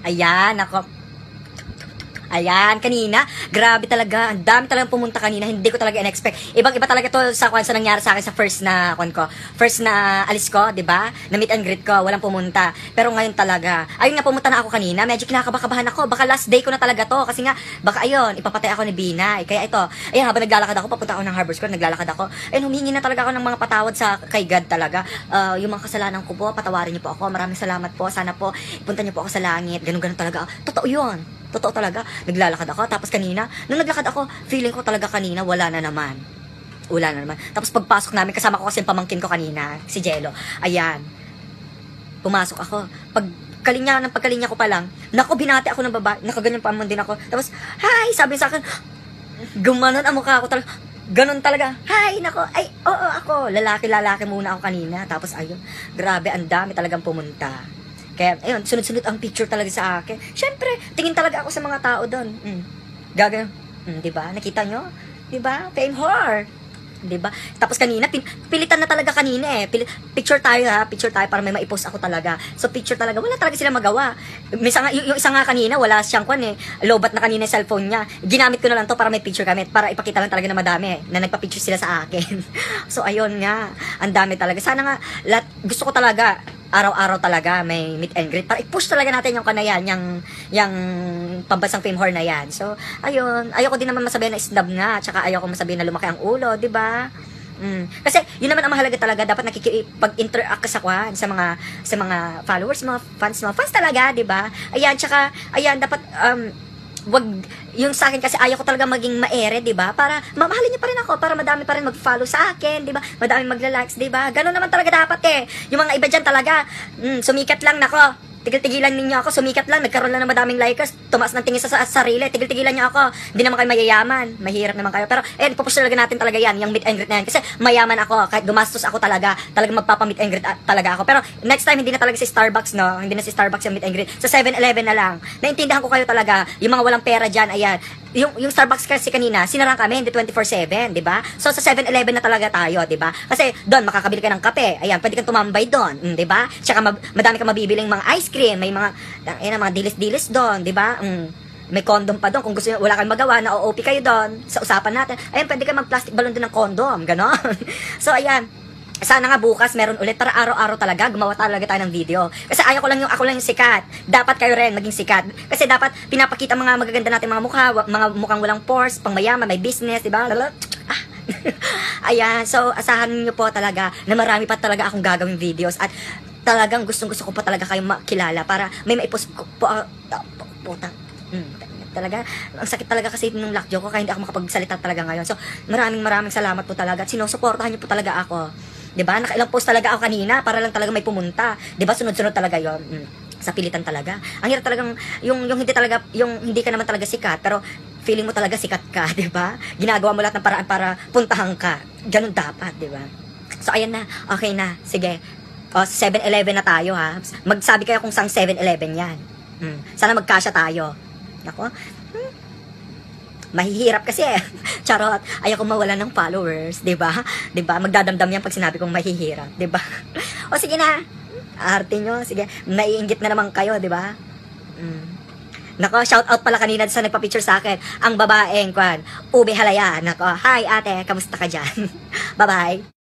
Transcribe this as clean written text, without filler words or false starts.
Ayan, ako. Ayan, kanina, grabe talaga, ang dami talagang pumunta kanina, hindi ko talaga in-expect. Ibang-iba talaga to sa kwan sa nangyari sa akin sa first na kwan ko. First na alis ko, 'di ba? Na meet and greet ko, walang pumunta. Pero ngayon talaga, ayun nga pumunta na ako kanina, medyo kinakabahan ako. Baka last day ko na talaga to kasi nga baka ayun, ipapatay ako ni Binay. Kaya ito, ayan habang naglalakad ako papunta ako ng Harbor Square, naglalakad ako. Ayun, humingi na talaga ako ng mga patawad sa kay God talaga. Yung mga kasalanan ko po, patawarin niyo po ako. Maraming salamat po. Sana po ipunta niyo po ako sa langit. Ganun-ganun talaga. Totoo 'yun. Totoo talaga, naglalakad ako. Tapos kanina, nung naglakad ako, feeling ko talaga kanina, wala na naman. Wala na naman. Tapos pagpasok namin, kasama ko kasi yung pamangkin ko kanina, si Jello. Ayan. Pumasok ako. Pagkalinya ko pa lang, naku, binati ako ng babae. Nakaganyan pa din ako. Tapos, hi, sabi sa akin, gumanon ang mukha ko talaga. Ganon talaga. Hi, nako. Ay, oo, ako. Lalaki muna ako kanina. Tapos, ayun. Grabe, ang dami talagang pumunta. Kaya, ayun, sunod-sunod ang picture talaga sa akin. Siyempre, tingin talaga ako sa mga tao doon. Gagano. Diba? Nakita nyo? Diba? Fame whore. Diba? Tapos kanina, pilitan na talaga kanina eh. Picture tayo ha. Picture tayo para may maipost ako talaga. So, picture talaga. Wala talaga sila magawa. Yung isa nga kanina, wala siyang kwan eh. Lobat na kanina yung cellphone niya. Ginamit ko na lang to para may picture kami. Para ipakita lang talaga na madami na nagpa-picture sila sa akin. So, ayun nga. Ang dami talaga. Sana nga, gusto ko talaga araw-araw talaga may meet and greet para i-push talaga natin yung kanayan, yung pambansang fame whore na yan. So, ayun, ayoko din naman masabihin na snub nga, tsaka ayoko masabihin na lumaki ang ulo, di ba? Kasi yun naman ang mahalaga talaga, dapat nakikipag-interact ka sa mga followers, mga fans talaga, di ba? Ayan, tsaka ayan, dapat wag yung sa akin kasi ayaw ko talaga maging maere, 'di ba? Para mamahalin niyo pa rin ako, para madami pa rin mag-follow sa akin, 'di ba? Madami magla-likes, 'di ba? Ganoon naman talaga dapat eh. Yung mga iba diyan talaga, sumikat lang nako. Tigil-tigilan ninyo ako, sumikat lang, nagkaroon lang ng madaming likers, tumaas ng tingin sa sarili, tigil-tigilan niyo ako, hindi naman kayo mayayaman, mahirap naman kayo, pero pupush talaga natin talaga yan, yung meet and greet na yan, kasi mayaman ako, kahit gumastos ako talagang magpapa-meet and greet talaga ako, pero next time, hindi na talaga si Starbucks, no, hindi na si Starbucks yung meet and greet, sa 7-Eleven na lang, naintindihan ko kayo talaga, yung mga walang pera dyan, ayan, yung Starbucks kasi kanina, sinarang kami, hindi 24/7, di ba? So, sa 7-Eleven na talaga tayo, di ba? Kasi doon, makakabili ka ng kape, ayan, pwede kang tumambay doon, di ba? Tsaka madami kang mabibiling mga ice cream, may mga, mga dilis-dilis doon, di ba? May condom pa doon, kung gusto nyo, wala kang magawa, na-OOP kayo doon, sa usapan natin, ayan, pwede ka mag-plastic balloon doon ng condom, ganon. So, ayan, sana nga bukas meron ulit para araw-araw talaga gumawa talaga tayo ng video. Kasi ako lang yung sikat. Dapat kayo rin maging sikat. Kasi dapat pinapakita mga magaganda natin mga mukha, mga mukhang walang pores, pangmayaman, may business, di ba? Ayan, so asahan niyo po talaga na marami pa talaga akong gagawing videos at talagang gustong-gusto ko pa talaga kayong makilala para may maipost ko po putang. Talaga, ang sakit talaga kasi nung lockjaw ko kaya hindi ako makapagsalita talaga ngayon. So, maraming salamat po talaga at sinusuportahan niyo po talaga ako. 'Di ba? Nakailang post talaga ako kanina para lang talaga may pumunta. 'Di ba? Sunod-sunod talaga 'yon. Sa pilitan talaga. Ang hirap talagang yung hindi ka naman talaga sikat, pero feeling mo talaga sikat ka, 'di ba? Ginagawa mo lahat ng paraan para puntahan ka. Ganun dapat, 'di ba? So ayan na. Okay na. Sige. 7-Eleven na tayo ha. Magsabi kayo kung sang 7-Eleven 'yan. Sana magkasya tayo. Nako. Mahihirap kasi eh. Charot. Ayoko mawala ng followers, 'di ba? 'Di ba? Magdadamdam 'yan pag sinabi kong mahihirap, 'di ba? O sige na. Arte nyo, sige. Naiinggit na naman kayo, 'di ba? Nako, shout out pala kanina sa nagpa-picture sa akin. Ang babaeng Ube Halaya. Nako, hi ate, kamusta ka diyan? Bye-bye.